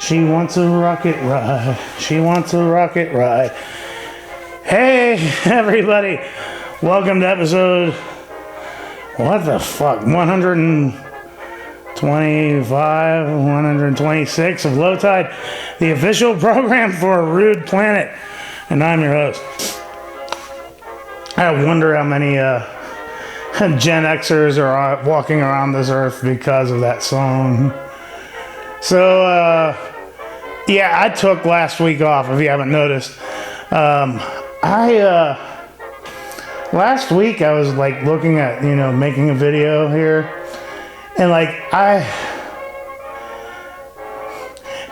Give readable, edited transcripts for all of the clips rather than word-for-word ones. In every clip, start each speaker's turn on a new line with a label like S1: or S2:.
S1: She wants a rocket ride. She wants a rocket ride. Hey, everybody. Welcome to episode, what the fuck, 125, 126 of Low Tide, the official program for Rude Planet. And I'm your host. I wonder how many Gen Xers are walking around this earth because of that song. So, yeah, I took last week off, if you haven't noticed. Last week I was like looking at, making a video here, and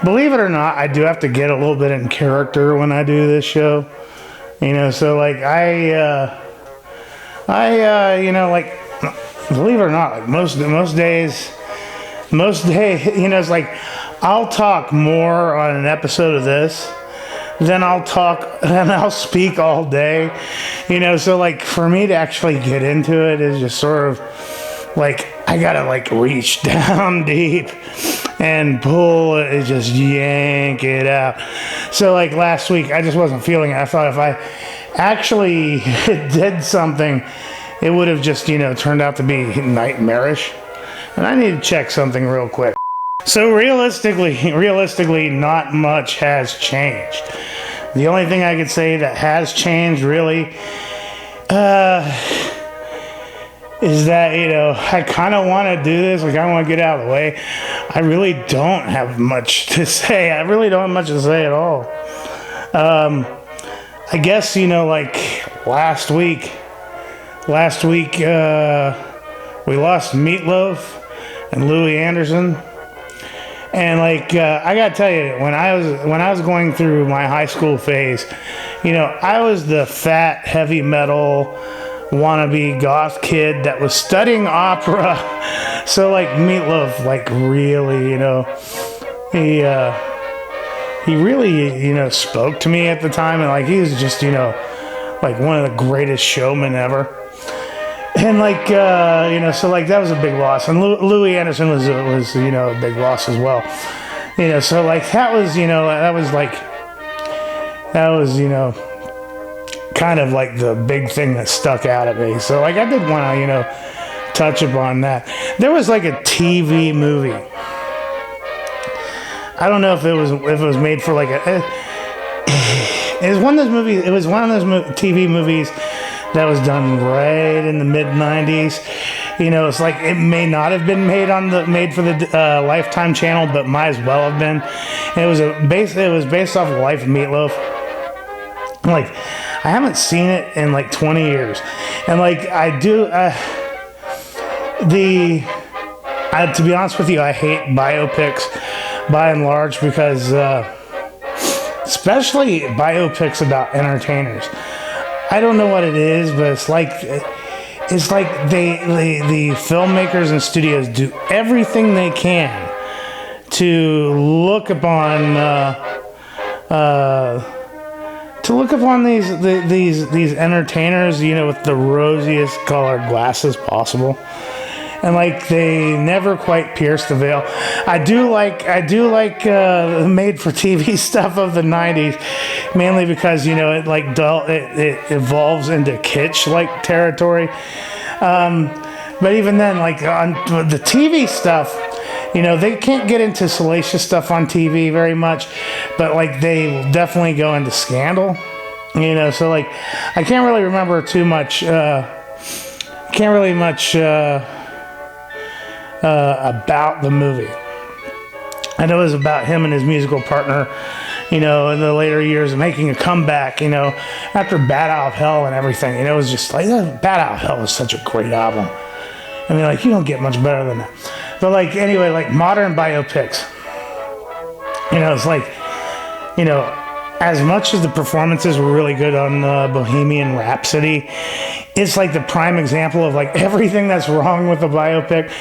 S1: believe it or not, I do have to get a little bit in character when I do this show, so believe it or not, like most days, it's like I'll talk more on an episode of this than I'll speak all day, so like for me to actually get into it is just sort of like I gotta like reach down deep and pull it, just yank it out. So like last week I just wasn't feeling it. I thought if I actually did something, it would have just turned out to be nightmarish, and I need to check something real quick. So realistically, not much has changed. The only thing I could say that has changed really is that, I kind of want to do this. Like, I want to get out of the way. I really don't have much to say. I really don't have much to say at all. I guess, last week, we lost Meat Loaf and Louie Anderson. And I gotta tell you, when I was going through my high school phase, I was the fat heavy metal wannabe goth kid that was studying opera. So Meat Loaf, really, he really spoke to me at the time, and he was just one of the greatest showmen ever. And so that was a big loss, and Louie Anderson was a big loss as well, so that was kind of the big thing that stuck out at me. So I did want to touch upon that. There was a TV movie. I don't know if it was made for it was one of those movies. It was one of those TV movies that was done right in the mid-90s. It's it may not have been made for the Lifetime channel, but might as well have been. And it was based off of the life of Meat Loaf. I haven't seen it in 20 years, and I do. To be honest with you, I hate biopics by and large because, especially biopics about entertainers. I don't know what it is, but it's the filmmakers and studios do everything they can to look upon these entertainers, with the rosiest colored glasses possible. And they never quite pierce the veil. I do like the made-for-TV stuff of the '90s, mainly because it evolves into kitsch territory. But even then, on the TV stuff, they can't get into salacious stuff on TV very much, but they will definitely go into scandal. So I can't really remember too much. About the movie. I know it was about him and his musical partner, in the later years, making a comeback, after Bat Out of Hell and everything. It was just Bat Out of Hell was such a great album. I mean, you don't get much better than that. But anyway, modern biopics, it's as much as the performances were really good on Bohemian Rhapsody, it's the prime example of everything that's wrong with the biopic.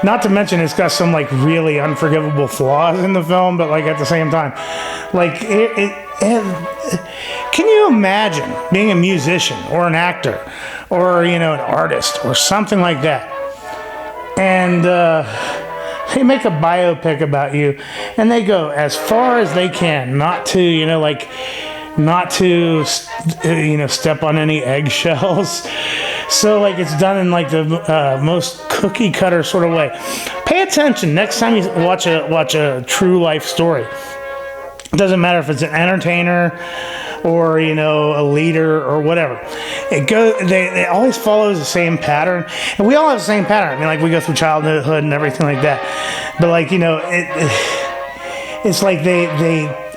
S1: Not to mention it's got some really unforgivable flaws in the film, but at the same time, can you imagine being a musician or an actor or an artist or something like that, and they make a biopic about you, and they go as far as they can not to, not to, step on any eggshells. So like it's done in like the most cookie cutter sort of way. Pay attention next time you watch a true life story. It doesn't matter if it's an entertainer or a leader or whatever. They always follows the same pattern, and we all have the same pattern. I mean, like we go through childhood and everything like that. But like it's like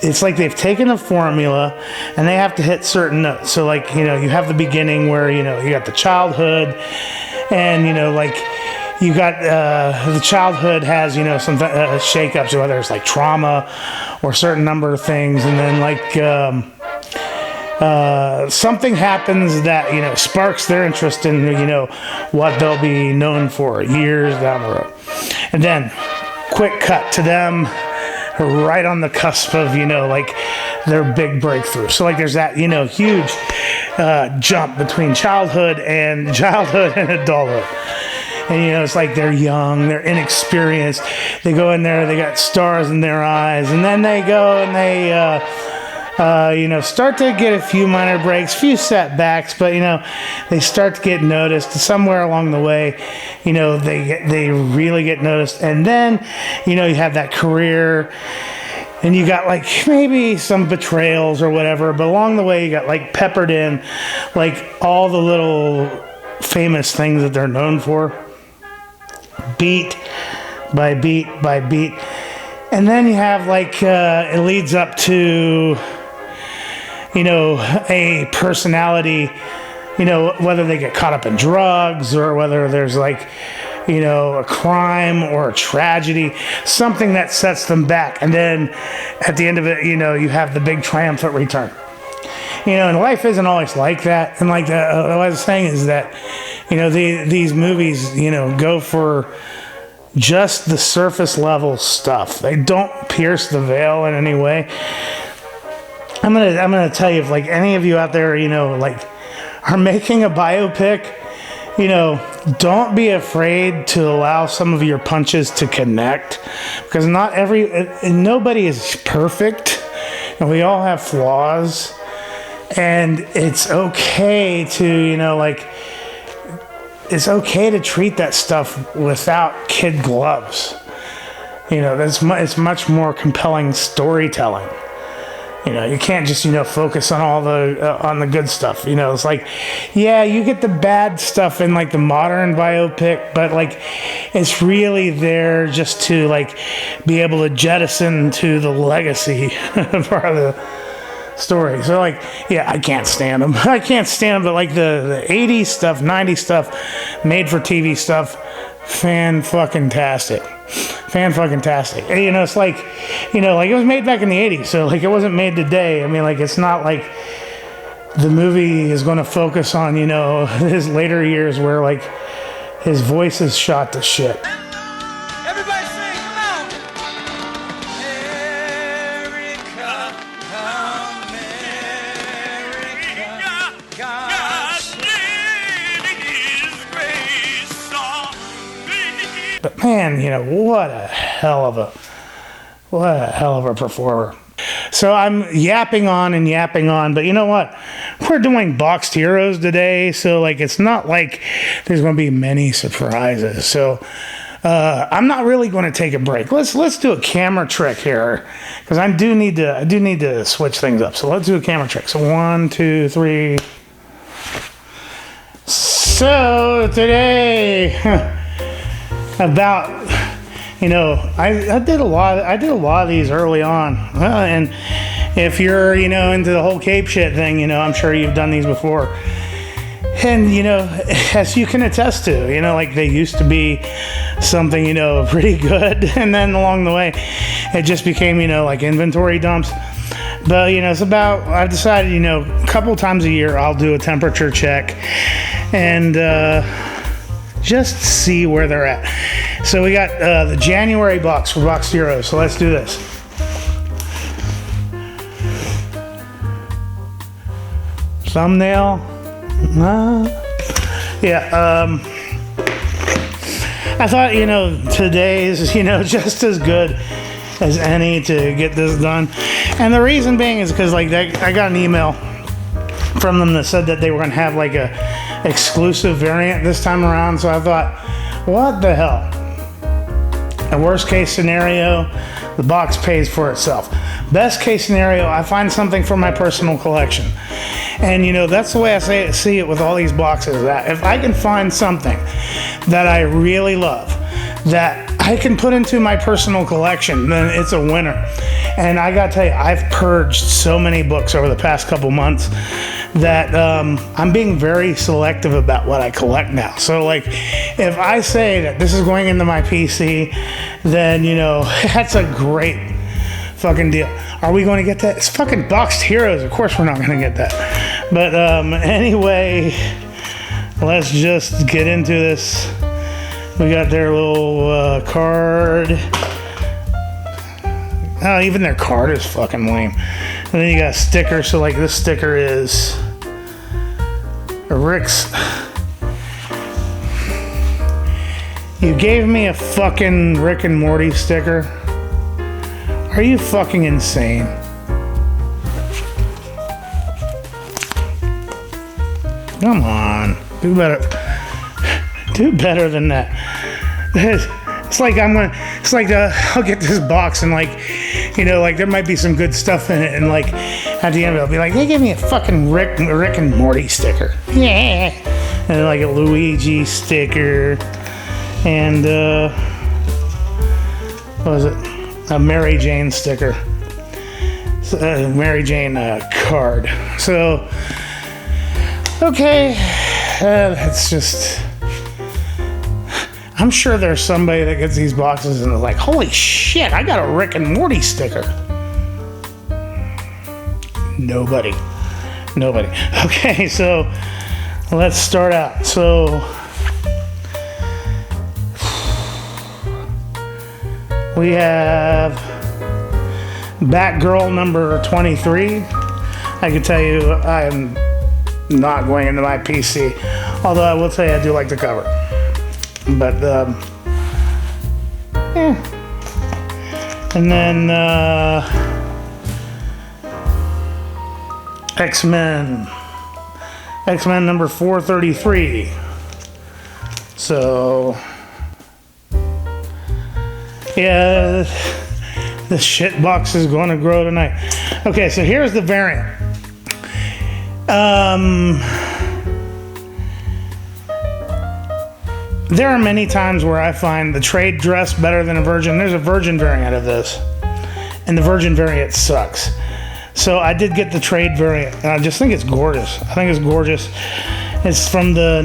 S1: it's like they've taken a formula and they have to hit certain notes. So like you have the beginning where you got the childhood, and like you got the childhood has some shakeups, whether it's like trauma or a certain number of things, and then like something happens that sparks their interest in what they'll be known for years down the road, and then quick cut to them right on the cusp of like their big breakthrough. So like there's that huge jump between childhood and adulthood. And it's like they're young, they're inexperienced. They go in there, they got stars in their eyes, and then they go and they start to get a few minor breaks, few setbacks, but they start to get noticed somewhere along the way. They really get noticed, and then you have that career, and you got like maybe some betrayals or whatever, but along the way you got like peppered in like all the little famous things that they're known for, beat by beat by beat, and then you have like it leads up to a personality, whether they get caught up in drugs or whether there's like, a crime or a tragedy, something that sets them back. And then at the end of it, you have the big triumphant return. And life isn't always like that. And like what I was saying is that, these movies, go for just the surface level stuff. They don't pierce the veil in any way. I'm gonna tell you, if like any of you out there, like are making a biopic, don't be afraid to allow some of your punches to connect, because nobody is perfect, and we all have flaws, and it's okay to, it's okay to treat that stuff without kid gloves. It's much more compelling storytelling. You can't just, focus on all on the good stuff. It's like, yeah, you get the bad stuff in like the modern biopic, but like it's really there just to like be able to jettison to the legacy part of the story. So like, yeah, I can't stand them. I can't stand them, but like the 80s stuff, 90s stuff, made for TV stuff, fan-fucking-tastic. Fan-fucking-tastic. It's like, like it was made back in the 80s, so like it wasn't made today. I mean, like it's not like the movie is going to focus on, his later years where like his voice is shot to shit.
S2: Everybody sing, come on! America, God save His grace on me.
S1: But man, what a hell of a performer. So I'm yapping on, but you know what? We're doing Boxed Heroes today, so like it's not like there's going to be many surprises. So I'm not really going to take a break. Let's do a camera trick here, because I do need to switch things up. So let's do a camera trick. So 1, 2, 3. So today about. I did a lot of these early on, and if you're into the whole cape shit thing, I'm sure you've done these before, and as you can attest to, like they used to be something pretty good, and then along the way it just became like inventory dumps. But it's about, I've decided a couple times a year I'll do a temperature check and just see where they're at. So we got the January box for Boxed Heroes. So let's do this. Thumbnail. Yeah. I thought, today's, just as good as any to get this done. And the reason being is because, like, I got an email from them that said that they were going to have, like, a exclusive variant this time around. So I thought, what the hell? A worst case scenario, the box pays for itself. Best case scenario, I find something for my personal collection. And that's the way I see it with all these boxes. That if I can find something that I really love, that I can put into my personal collection, then it's a winner. And I gotta tell you, I've purged so many books over the past couple months that I'm being very selective about what I collect now. So, like, if I say that this is going into my PC, then that's a great fucking deal. Are we going to get that? It's fucking Boxed Heroes. Of course we're not going to get that. But anyway, let's just get into this. We got their little card. Oh, even their card is fucking lame. And then you got a sticker. So, like, this sticker is Rick's. You gave me a fucking Rick and Morty sticker. Are you fucking insane? Come on. Do better. Do better than that. It's like I'll get this box and, like, like, there might be some good stuff in it, and, like, at the end of it, I'll be like, they gave me a fucking Rick and Morty sticker. Yeah. And, like, a Luigi sticker. And, what was it? A Mary Jane sticker. Mary Jane card. So, okay. That's just... I'm sure there's somebody that gets these boxes and they're like, holy shit, I got a Rick and Morty sticker. Nobody. Okay, so let's start out. So we have Batgirl number 23. I can tell you I'm not going into my PC, although I will tell you I do like the cover. But, yeah. And then, X-Men number 433. So, yeah, the shit box is going to grow tonight. Okay, so here's the variant. There are many times where I find the trade dress better than a virgin. There's a virgin variant of this, and the virgin variant sucks. So I did get the trade variant, and I just think it's gorgeous. It's from the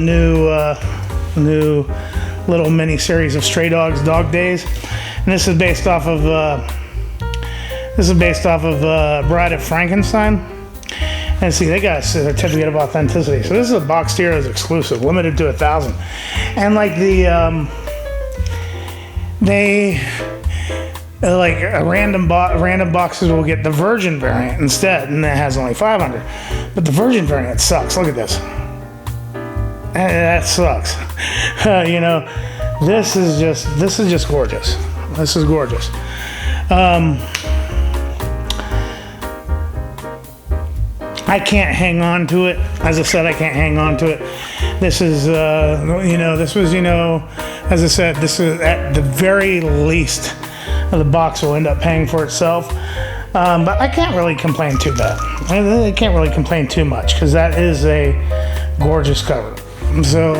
S1: new little mini series of Stray Dogs Dog Days, and this is based off of Bride of Frankenstein. And see, they got a certificate of authenticity. So this is a Boxed Heroes exclusive, limited to 1,000. And, like, random boxes will get the Virgin variant instead, and that has only 500. But the Virgin variant sucks. Look at this. That sucks. This is just gorgeous. This is gorgeous. I can't hang on to it. As I said, I can't hang on to it. This is, as I said, this is at the very least the box will end up paying for itself. But I can't really complain too bad. I can't really complain too much because that is a gorgeous cover. So,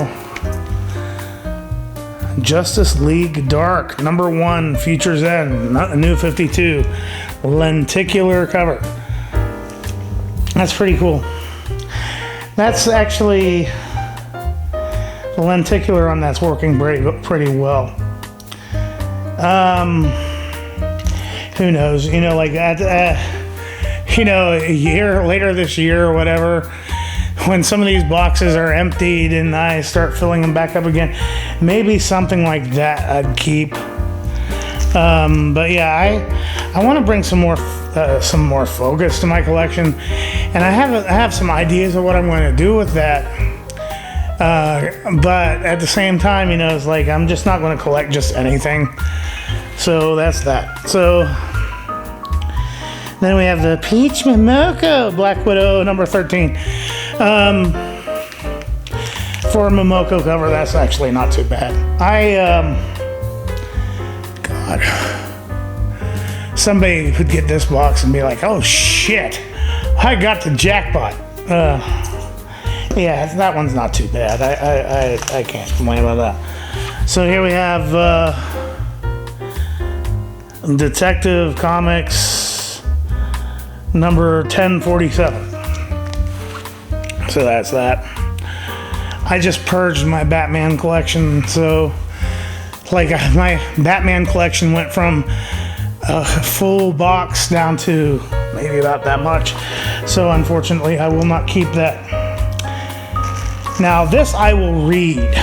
S1: Justice League Dark number 1, Future's End, not a new 52, lenticular cover. That's pretty cool. That's actually, the lenticular on that's working pretty well. Who knows? Like that. A year later this year or whatever, when some of these boxes are emptied and I start filling them back up again, maybe something like that I'd keep. But yeah, I want to bring some more focus to my collection, and I have some ideas of what I'm going to do with that. But at the same time, you know, it's like I'm just not going to collect just anything. So that's that. So then we have the Peach Momoko Black Widow number 13. For a Momoko cover, that's actually not too bad. God. Somebody could get this box and be like, oh shit, I got the jackpot. Yeah, that one's not too bad. I can't complain about that. So here we have Detective Comics number 1047. So that's that. I just purged my Batman collection, so like my Batman collection went from a full box down to maybe about that much. So unfortunately, I will not keep that. Now this I will read.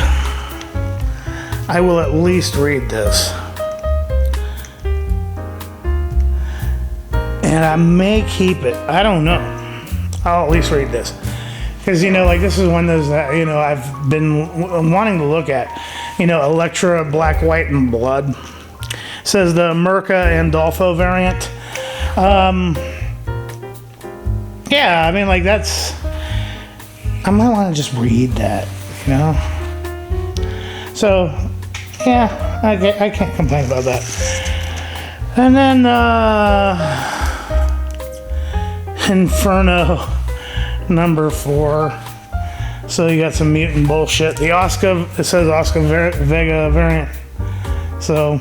S1: I will at least read this. And I may keep it. I don't know. I'll at least read this. Because, you know, like this is one of those that, you know, I've been wanting to look at. You know, Elektra, Black, White, and Blood. It says the Merca and Dolfo variant. Yeah, I mean, like that's... I might want to just read that, you know? So, yeah, I can't complain about that. And then, Inferno number 4. So you got some mutant bullshit. The Oscar, it says Oscar Vega variant. So,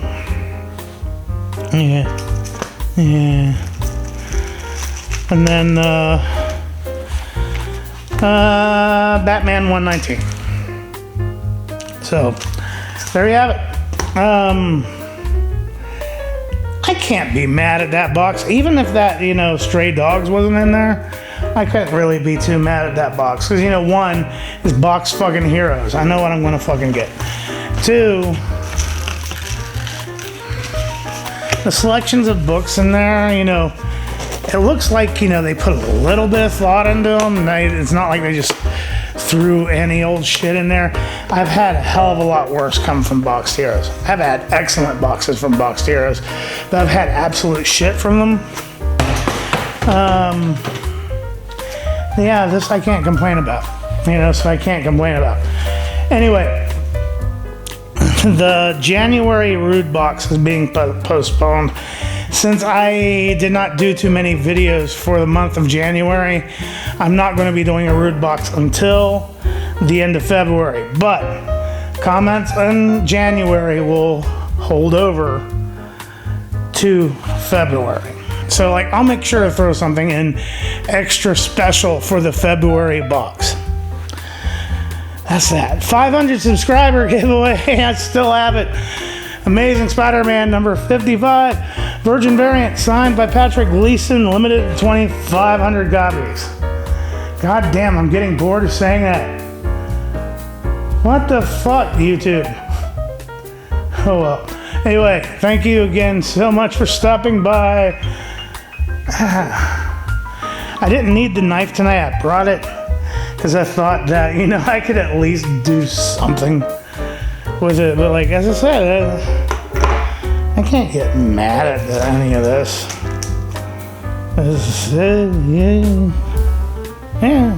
S1: yeah. And then, Batman 119. So, there you have it. I can't be mad at that box. Even if that, you know, Stray Dogs wasn't in there, I couldn't really be too mad at that box. Because, you know, 1 is box fucking heroes. I know what I'm going to fucking get. 2, the selections of books in there, you know, it looks like, you know, they put a little bit of thought into them. It's not like they just threw any old shit in there. I've had a hell of a lot worse come from Boxed Heroes. I've had excellent boxes from Boxed Heroes, but I've had absolute shit from them. Yeah, this I can't complain about. You know, so I can't complain about. Anyway, the January Rude box is being postponed. Since I did not do too many videos for the month of January, I'm not going to be doing a Rude box until the end of February. But comments in January will hold over to February. So, like, I'll make sure to throw something in extra special for the February box. That's that. 500 subscriber giveaway. I still have it. Amazing Spider-Man number 55. Virgin variant signed by Patrick Gleason. Limited to 2,500 copies. God damn, I'm getting bored of saying that. What the fuck, YouTube? Oh well. Anyway, thank you again so much for stopping by. I didn't need the knife tonight. I brought it because I thought that, you know, I could at least do something with it. But like, as I said, I can't get mad at any of this. Yeah.